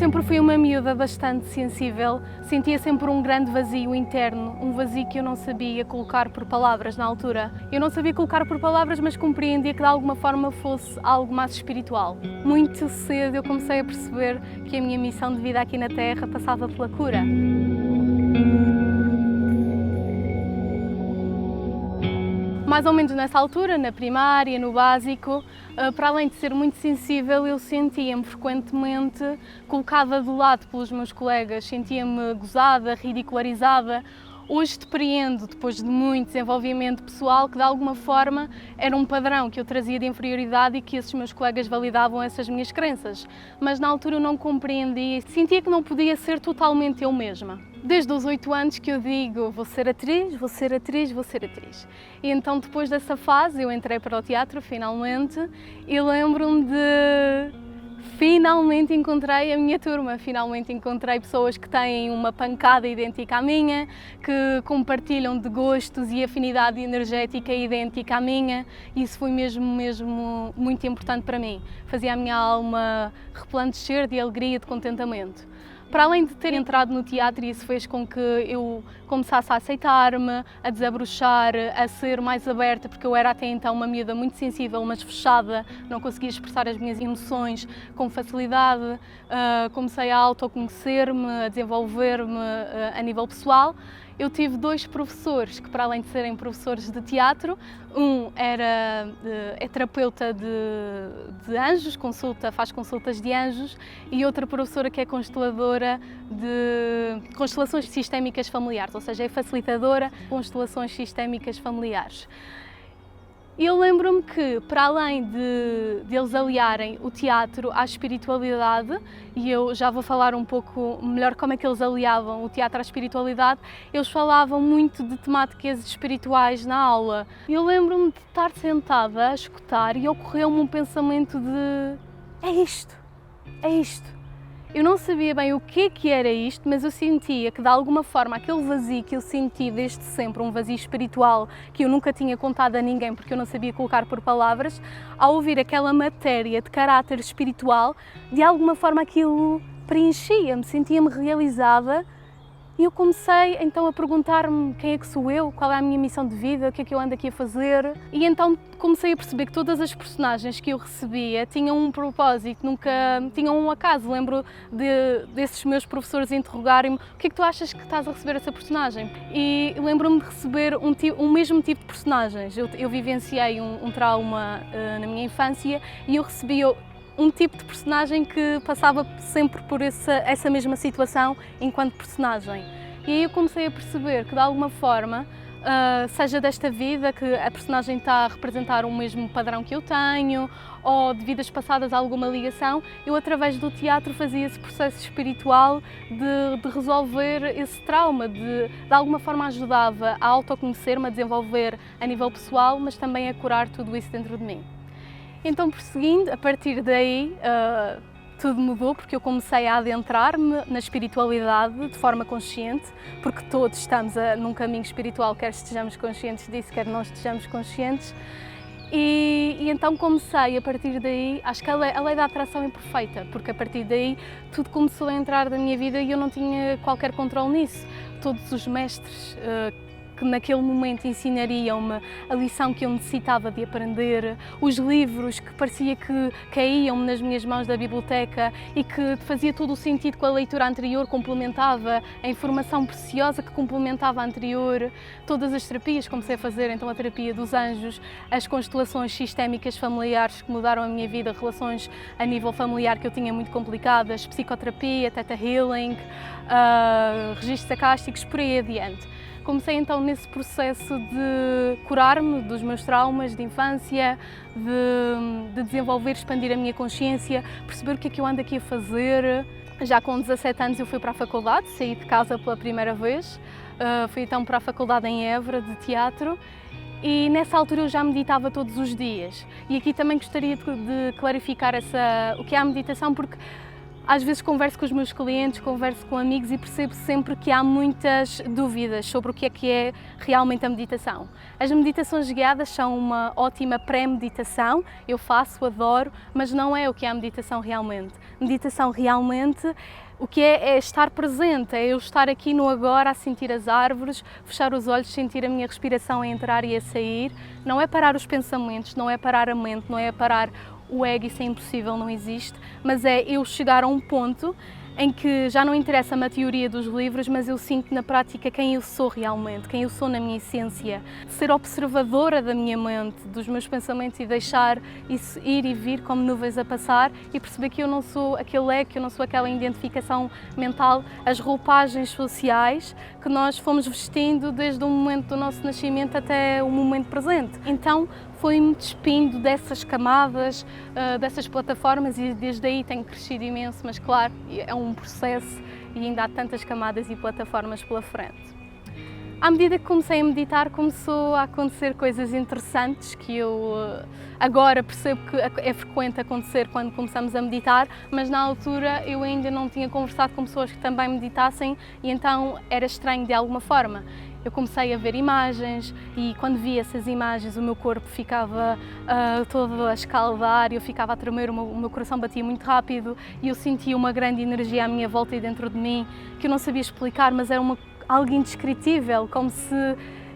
sempre fui uma miúda bastante sensível, sentia sempre um grande vazio interno, um vazio que eu não sabia colocar por palavras na altura. Eu não sabia colocar por palavras, mas compreendia que de alguma forma fosse algo mais espiritual. Muito cedo eu comecei a perceber que a minha missão de vida aqui na Terra passava pela cura. Mais ou menos nessa altura, na primária, no básico, para além de ser muito sensível, eu sentia-me frequentemente colocada do lado pelos meus colegas, sentia-me gozada, ridicularizada. Hoje depreendo, depois de muito desenvolvimento pessoal, que de alguma forma era um padrão que eu trazia de inferioridade e que esses meus colegas validavam essas minhas crenças. Mas na altura eu não compreendia, sentia que não podia ser totalmente eu mesma. Desde os 8 anos que eu digo, vou ser atriz, vou ser atriz, vou ser atriz. E então depois dessa fase eu entrei para o teatro, finalmente, e lembro-me de... Finalmente encontrei a minha turma, finalmente encontrei pessoas que têm uma pancada idêntica à minha, que compartilham de gostos e afinidade energética idêntica à minha. Isso foi mesmo muito importante para mim. Fazia a minha alma resplandecer de alegria e de contentamento. Para além de ter entrado no teatro, isso fez com que eu começasse a aceitar-me, a desabrochar, a ser mais aberta, porque eu era até então uma miúda muito sensível, mas fechada, não conseguia expressar as minhas emoções com facilidade. Comecei a autoconhecer-me, a desenvolver-me a nível pessoal. Eu tive 2 professores que, para além de serem professores de teatro, um é terapeuta de anjos, faz consultas de anjos, e outra professora que é consteladora de constelações sistémicas familiares, ou seja, é facilitadora de constelações sistémicas familiares. E eu lembro-me que, para além de eles aliarem o teatro à espiritualidade, e eu já vou falar um pouco melhor como é que eles aliavam o teatro à espiritualidade, eles falavam muito de temáticas espirituais na aula. E eu lembro-me de estar sentada a escutar e ocorreu-me um pensamento de é isto. Eu não sabia bem o que era isto, mas eu sentia que de alguma forma aquele vazio que eu senti desde sempre, um vazio espiritual que eu nunca tinha contado a ninguém porque eu não sabia colocar por palavras, ao ouvir aquela matéria de caráter espiritual, de alguma forma aquilo preenchia-me, sentia-me realizada. E eu comecei então a perguntar-me quem é que sou eu, qual é a minha missão de vida, o que é que eu ando aqui a fazer. E então comecei a perceber que todas as personagens que eu recebia tinham um propósito, nunca tinham um acaso. Lembro desses meus professores interrogarem-me o que é que tu achas que estás a receber essa personagem? E lembro-me de receber um mesmo tipo de personagens. Eu vivenciei um trauma na minha infância e eu recebia um tipo de personagem que passava sempre por essa mesma situação enquanto personagem. E aí eu comecei a perceber que, de alguma forma, seja desta vida, que a personagem está a representar o mesmo padrão que eu tenho, ou de vidas passadas alguma ligação, eu, através do teatro, fazia esse processo espiritual de resolver esse trauma, de alguma forma ajudava a autoconhecer-me, a desenvolver a nível pessoal, mas também a curar tudo isso dentro de mim. Então, prosseguindo, a partir daí, tudo mudou, porque eu comecei a adentrar-me na espiritualidade de forma consciente, porque todos estamos num caminho espiritual, quer estejamos conscientes disso, quer não estejamos conscientes. E então comecei, a partir daí, acho que a lei da atração é perfeita, porque a partir daí tudo começou a entrar na minha vida e eu não tinha qualquer controle nisso. Todos os mestres que naquele momento ensinariam-me a lição que eu necessitava de aprender, os livros que parecia que caíam-me nas minhas mãos da biblioteca e que fazia todo o sentido com a leitura anterior, complementava a informação preciosa que complementava a anterior. Todas as terapias, comecei a fazer então a terapia dos anjos, as constelações sistémicas familiares que mudaram a minha vida, relações a nível familiar que eu tinha muito complicadas, psicoterapia, theta healing, registros acásticos, por aí adiante. Comecei então nesse processo de curar-me dos meus traumas de infância, de desenvolver, expandir a minha consciência, perceber o que é que eu ando aqui a fazer. Já com 17 anos eu fui para a faculdade, saí de casa pela primeira vez, fui então para a faculdade em Évora de teatro e nessa altura eu já meditava todos os dias. E aqui também gostaria de clarificar o que é a meditação, porque Às vezes converso com os meus clientes, converso com amigos e percebo sempre que há muitas dúvidas sobre o que é realmente a meditação. As meditações guiadas são uma ótima pré-meditação, eu faço, adoro, mas não é o que é a meditação realmente. Meditação realmente, o que é estar presente, é eu estar aqui no agora a sentir as árvores, fechar os olhos, sentir a minha respiração a entrar e a sair. Não é parar os pensamentos, não é parar a mente, não é parar o ego, isso é impossível, não existe, mas é eu chegar a um ponto em que já não interessa-me a teoria dos livros, mas eu sinto na prática quem eu sou realmente, quem eu sou na minha essência. Ser observadora da minha mente, dos meus pensamentos e deixar isso ir e vir como nuvens a passar e perceber que eu não sou aquele ego, que eu não sou aquela identificação mental, as roupagens sociais que nós fomos vestindo desde o momento do nosso nascimento até o momento presente. Então, foi-me despindo dessas camadas, dessas plataformas e desde aí tenho crescido imenso, mas claro, é um processo e ainda há tantas camadas e plataformas pela frente. À medida que comecei a meditar, começou a acontecer coisas interessantes que eu agora percebo que é frequente acontecer quando começamos a meditar, mas na altura eu ainda não tinha conversado com pessoas que também meditassem e então era estranho de alguma forma. Eu comecei a ver imagens e quando vi essas imagens o meu corpo ficava todo a escaldar, eu ficava a tremer, o meu coração batia muito rápido e eu sentia uma grande energia à minha volta e dentro de mim que eu não sabia explicar, mas era algo indescritível, como se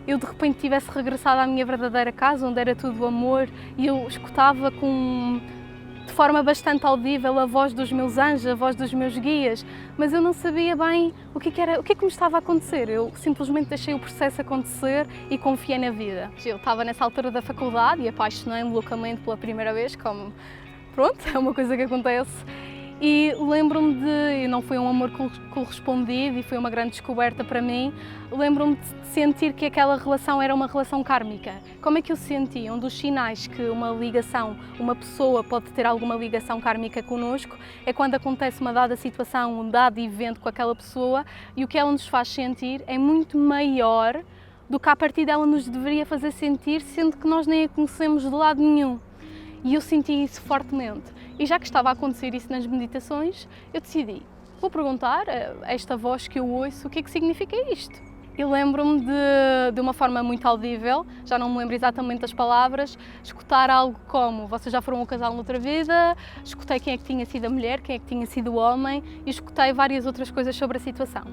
eu de repente tivesse regressado à minha verdadeira casa, onde era tudo amor e eu escutava de forma bastante audível a voz dos meus anjos, a voz dos meus guias, mas eu não sabia bem o que é que me estava a acontecer. Eu simplesmente deixei o processo acontecer e confiei na vida. Eu estava nessa altura da faculdade e apaixonei-me loucamente pela primeira vez, como, pronto, é uma coisa que acontece. E lembro-me de, não foi um amor correspondido e foi uma grande descoberta para mim, lembro-me de sentir que aquela relação era uma relação kármica. Como é que eu sentia? Um dos sinais que uma ligação, uma pessoa pode ter alguma ligação kármica connosco é quando acontece uma dada situação, um dado evento com aquela pessoa e o que ela nos faz sentir é muito maior do que a partir dela nos deveria fazer sentir, sendo que nós nem a conhecemos de lado nenhum. E eu senti isso fortemente. E já que estava a acontecer isso nas meditações, eu decidi, vou perguntar a esta voz que eu ouço o que é que significa isto. Eu lembro-me de uma forma muito audível, já não me lembro exatamente das palavras, escutar algo como vocês já foram um casal noutra vida, escutei quem é que tinha sido a mulher, quem é que tinha sido o homem e escutei várias outras coisas sobre a situação.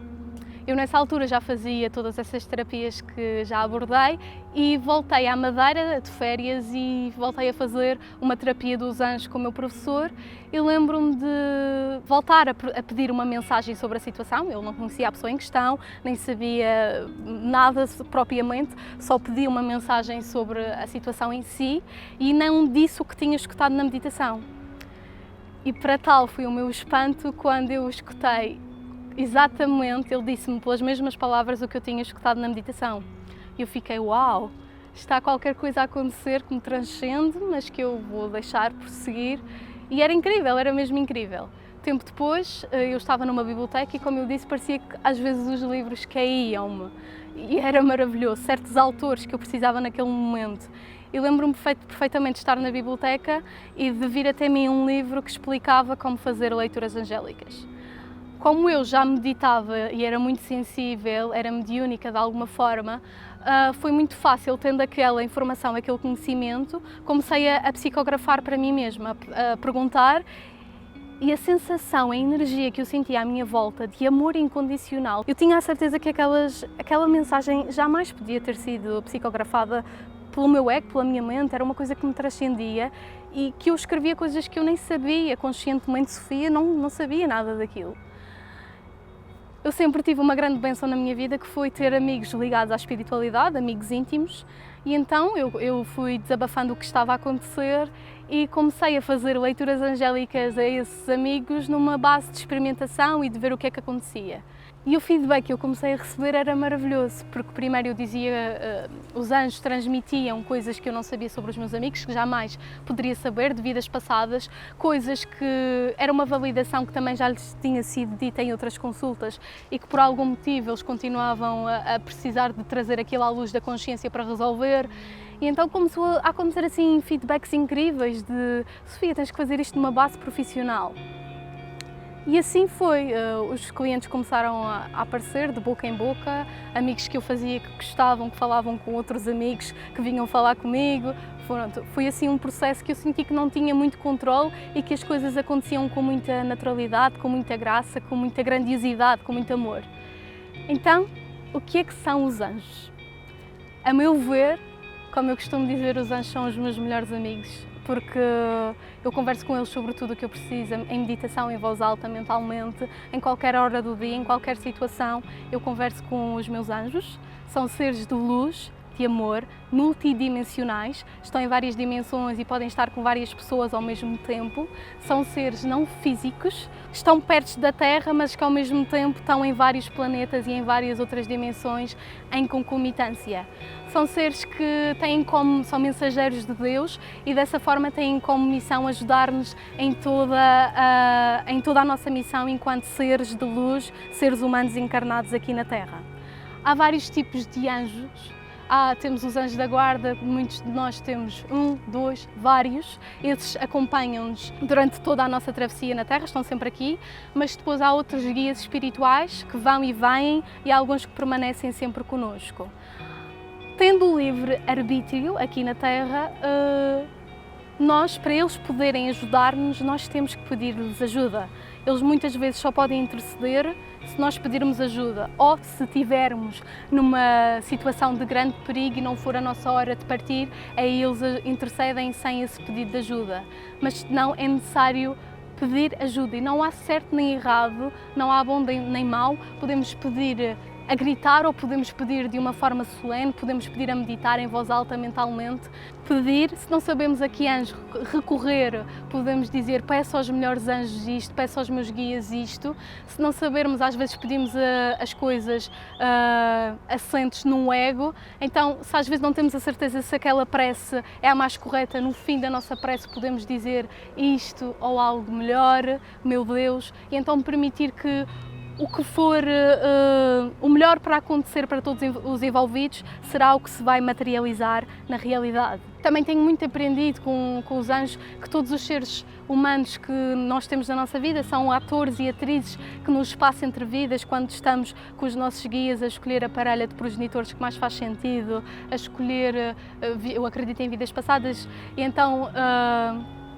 Eu nessa altura já fazia todas essas terapias que já abordei e voltei à Madeira de férias e voltei a fazer uma terapia dos anjos com o meu professor e lembro-me de voltar a pedir uma mensagem sobre a situação. Eu não conhecia a pessoa em questão, nem sabia nada propriamente, só pedi uma mensagem sobre a situação em si e não disse o que tinha escutado na meditação. E para tal foi o meu espanto quando eu escutei exatamente, ele disse-me pelas mesmas palavras o que eu tinha escutado na meditação. E eu fiquei, uau, está qualquer coisa a acontecer que me transcende, mas que eu vou deixar prosseguir. E era incrível, era mesmo incrível. Tempo depois, eu estava numa biblioteca e, como eu disse, parecia que às vezes os livros caíam-me. E era maravilhoso, certos autores que eu precisava naquele momento. Eu lembro-me perfeitamente de estar na biblioteca e de vir até mim um livro que explicava como fazer leituras angélicas. Como eu já meditava e era muito sensível, era mediúnica de alguma forma, foi muito fácil, tendo aquela informação, aquele conhecimento, comecei a psicografar para mim mesma, a perguntar e a sensação, a energia que eu sentia à minha volta de amor incondicional, eu tinha a certeza que aquela mensagem jamais podia ter sido psicografada pelo meu ego, pela minha mente, era uma coisa que me transcendia e que eu escrevia coisas que eu nem sabia, conscientemente, Sofia não sabia nada daquilo. Eu sempre tive uma grande bênção na minha vida que foi ter amigos ligados à espiritualidade, amigos íntimos, e então eu fui desabafando o que estava a acontecer e comecei a fazer leituras angélicas a esses amigos numa base de experimentação e de ver o que é que acontecia. E o feedback que eu comecei a receber era maravilhoso, porque primeiro eu dizia, os anjos transmitiam coisas que eu não sabia sobre os meus amigos, que jamais poderia saber de vidas passadas, coisas que era uma validação que também já lhes tinha sido dita em outras consultas e que por algum motivo eles continuavam a precisar de trazer aquilo à luz da consciência para resolver. E então começou a acontecer assim feedbacks incríveis de Sofia, tens que fazer isto numa base profissional. E assim foi, os clientes começaram a aparecer de boca em boca, amigos que eu fazia que gostavam, que falavam com outros amigos que vinham falar comigo. Pronto, foi assim um processo que eu senti que não tinha muito controle e que as coisas aconteciam com muita naturalidade, com muita graça, com muita grandiosidade, com muito amor. Então, o que é que são os anjos? A meu ver, como eu costumo dizer, os anjos são os meus melhores amigos, porque eu converso com eles sobre tudo o que eu preciso, em meditação, em voz alta, mentalmente, em qualquer hora do dia, em qualquer situação, eu converso com os meus anjos. São seres de luz, de amor, multidimensionais, estão em várias dimensões e podem estar com várias pessoas ao mesmo tempo. São seres não físicos, estão perto da Terra, mas que ao mesmo tempo estão em vários planetas e em várias outras dimensões em concomitância. São seres que são mensageiros de Deus e dessa forma têm como missão ajudar-nos em toda a nossa missão enquanto seres de luz, seres humanos encarnados aqui na Terra. Há vários tipos de anjos. Temos os anjos da guarda, muitos de nós temos vários. Esses acompanham-nos durante toda a nossa travessia na Terra, estão sempre aqui, mas depois há outros guias espirituais que vão e vêm e há alguns que permanecem sempre connosco. Tendo o livre arbítrio aqui na Terra, para eles poderem ajudar-nos, nós temos que pedir-lhes ajuda. Eles muitas vezes só podem interceder se nós pedirmos ajuda ou se estivermos numa situação de grande perigo e não for a nossa hora de partir, aí eles intercedem sem esse pedido de ajuda. Mas não é necessário pedir ajuda e não há certo nem errado, não há bom nem mau, podemos pedir a gritar ou podemos pedir de uma forma solene, podemos pedir a meditar em voz alta mentalmente. Pedir, se não sabemos a que anjo recorrer, podemos dizer peço aos melhores anjos isto, peço aos meus guias isto. Se não sabermos, às vezes pedimos as coisas assentes num ego. Então, se às vezes não temos a certeza se aquela prece é a mais correta, no fim da nossa prece podemos dizer isto ou algo melhor, meu Deus, e então permitir que o que for o melhor para acontecer para todos os envolvidos será o que se vai materializar na realidade. Também tenho muito aprendido com os anjos que todos os seres humanos que nós temos na nossa vida são atores e atrizes que no espaço entre vidas, quando estamos com os nossos guias a escolher a parelha de progenitores que mais faz sentido, a escolher, eu acredito em vidas passadas, e então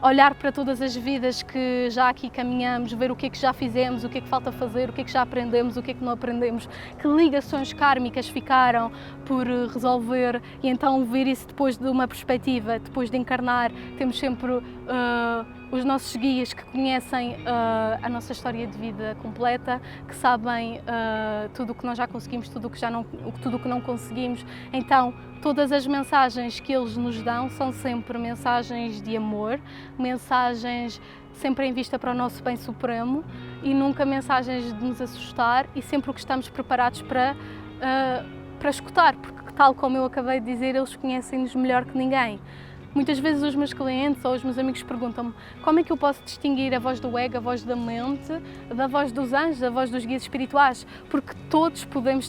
olhar para todas as vidas que já aqui caminhamos, ver o que é que já fizemos, o que é que falta fazer, o que é que já aprendemos, o que é que não aprendemos, que ligações kármicas ficaram por resolver, e então ver isso depois de uma perspectiva, depois de encarnar, temos sempre os nossos guias que conhecem a nossa história de vida completa, que sabem tudo o que nós já conseguimos, tudo o que não conseguimos. Então, todas as mensagens que eles nos dão são sempre mensagens de amor, mensagens sempre em vista para o nosso bem supremo e nunca mensagens de nos assustar, e sempre o que estamos preparados para escutar, porque tal como eu acabei de dizer, eles conhecem-nos melhor que ninguém. Muitas vezes os meus clientes ou os meus amigos perguntam-me como é que eu posso distinguir a voz do ego, a voz da mente, da voz dos anjos, da voz dos guias espirituais, porque todos podemos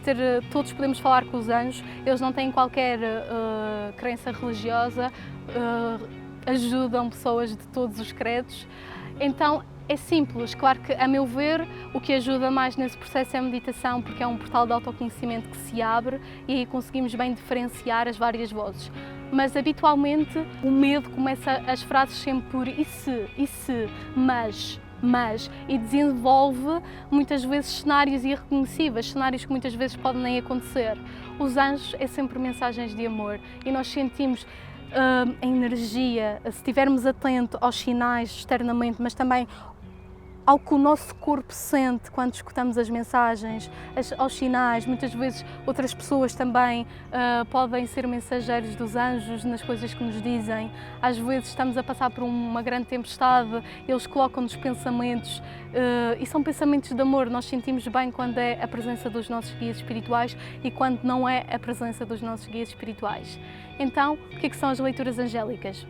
falar com os anjos, eles não têm qualquer crença religiosa, ajudam pessoas de todos os credos. Então é simples, claro que a meu ver o que ajuda mais nesse processo é a meditação, porque é um portal de autoconhecimento que se abre e aí conseguimos bem diferenciar as várias vozes. Mas habitualmente o medo começa as frases sempre por e se, mas, e desenvolve muitas vezes cenários irreconhecíveis, cenários que muitas vezes podem nem acontecer. Os anjos é sempre mensagens de amor e nós sentimos a energia, se estivermos atentos aos sinais externamente, mas também ao que o nosso corpo sente quando escutamos as mensagens, aos sinais. Muitas vezes outras pessoas também podem ser mensageiros dos anjos nas coisas que nos dizem. Às vezes estamos a passar por uma grande tempestade, eles colocam-nos pensamentos e são pensamentos de amor. Nós sentimos bem quando é a presença dos nossos guias espirituais e quando não é a presença dos nossos guias espirituais. Então, o que é que são as leituras angélicas?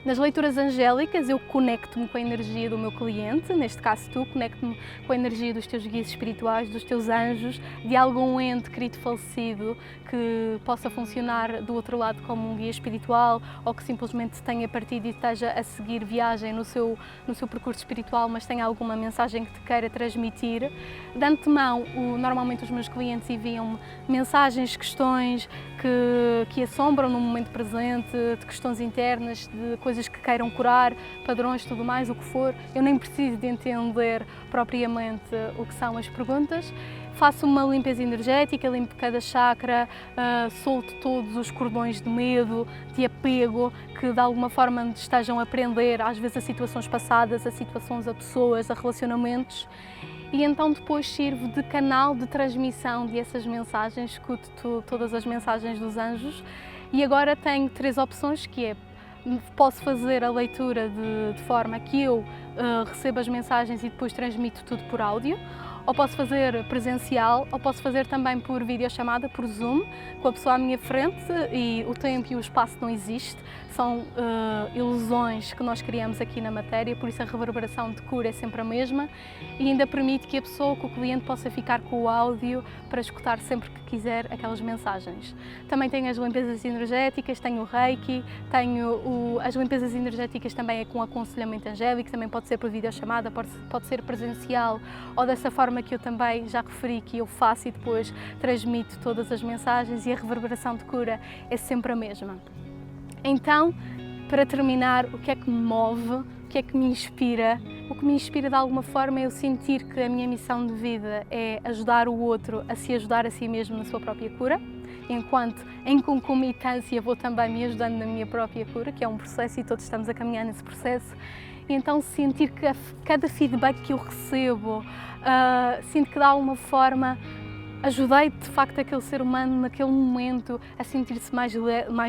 Nas leituras angélicas eu conecto-me com a energia do meu cliente, neste caso tu, conecto-me com a energia dos teus guias espirituais, dos teus anjos, de algum ente querido falecido que possa funcionar do outro lado como um guia espiritual ou que simplesmente tenha partido e esteja a seguir viagem no seu percurso espiritual, mas tenha alguma mensagem que te queira transmitir. De antemão, normalmente os meus clientes enviam-me mensagens, questões que assombram no momento presente, de questões internas, de coisas que queiram curar, padrões, tudo mais, o que for. Eu nem preciso de entender propriamente o que são as perguntas. Faço uma limpeza energética, limpo cada chakra, solto todos os cordões de medo, de apego, que de alguma forma estejam a prender, às vezes a situações passadas, a situações, a pessoas, a relacionamentos. E então depois sirvo de canal de transmissão dessas mensagens, escuto todas as mensagens dos anjos e agora tenho 3 opções, que é: posso fazer a leitura de forma que eu recebo as mensagens e depois transmito tudo por áudio, ou posso fazer presencial, ou posso fazer também por videochamada, por Zoom, com a pessoa à minha frente, e o tempo e o espaço não existe, são ilusões que nós criamos aqui na matéria, por isso a reverberação de cura é sempre a mesma e ainda permite que a pessoa, que o cliente possa ficar com o áudio para escutar sempre que quiser aquelas mensagens. Também tenho as limpezas energéticas, tenho o Reiki, tenho as limpezas energéticas também é com aconselhamento angélico, também pode ser por videochamada, pode ser presencial ou dessa forma que eu também já referi que eu faço e depois transmito todas as mensagens e a reverberação de cura é sempre a mesma. Então, para terminar, o que é que me move, o que é que me inspira? O que me inspira de alguma forma é eu sentir que a minha missão de vida é ajudar o outro a se ajudar a si mesmo na sua própria cura, enquanto em concomitância vou também me ajudando na minha própria cura, que é um processo e todos estamos a caminhar nesse processo. E então sentir que cada feedback que eu recebo, sinto que de alguma forma ajudei de facto aquele ser humano naquele momento a sentir-se mais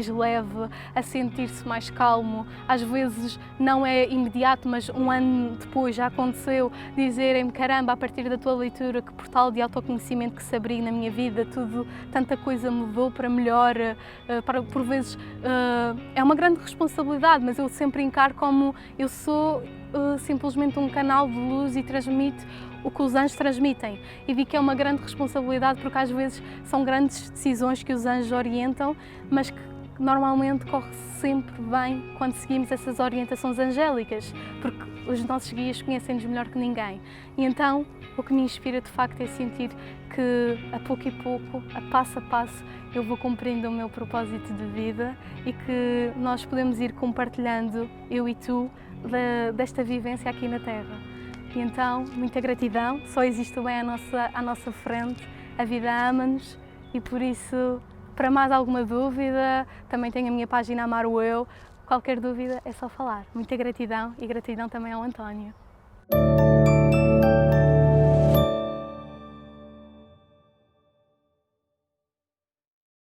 leve, a sentir-se mais calmo. Às vezes não é imediato, mas um ano depois já aconteceu dizerem-me: caramba, a partir da tua leitura, que portal de autoconhecimento que se abriu na minha vida, tanta coisa mudou para melhor. Por vezes é uma grande responsabilidade, mas eu sempre encaro como eu sou simplesmente um canal de luz e transmito o que os anjos transmitem, e vi que é uma grande responsabilidade porque às vezes são grandes decisões que os anjos orientam, mas que normalmente corre sempre bem quando seguimos essas orientações angélicas, porque os nossos guias conhecem-nos melhor que ninguém. E então o que me inspira de facto é sentir que a pouco e pouco, a passo, eu vou cumprindo o meu propósito de vida e que nós podemos ir compartilhando, eu e tu, desta vivência aqui na Terra. E então, muita gratidão, só existe o bem à nossa frente, a vida ama-nos e por isso, para mais alguma dúvida, também tenho a minha página Amar o Eu, qualquer dúvida é só falar. Muita gratidão e gratidão também ao António.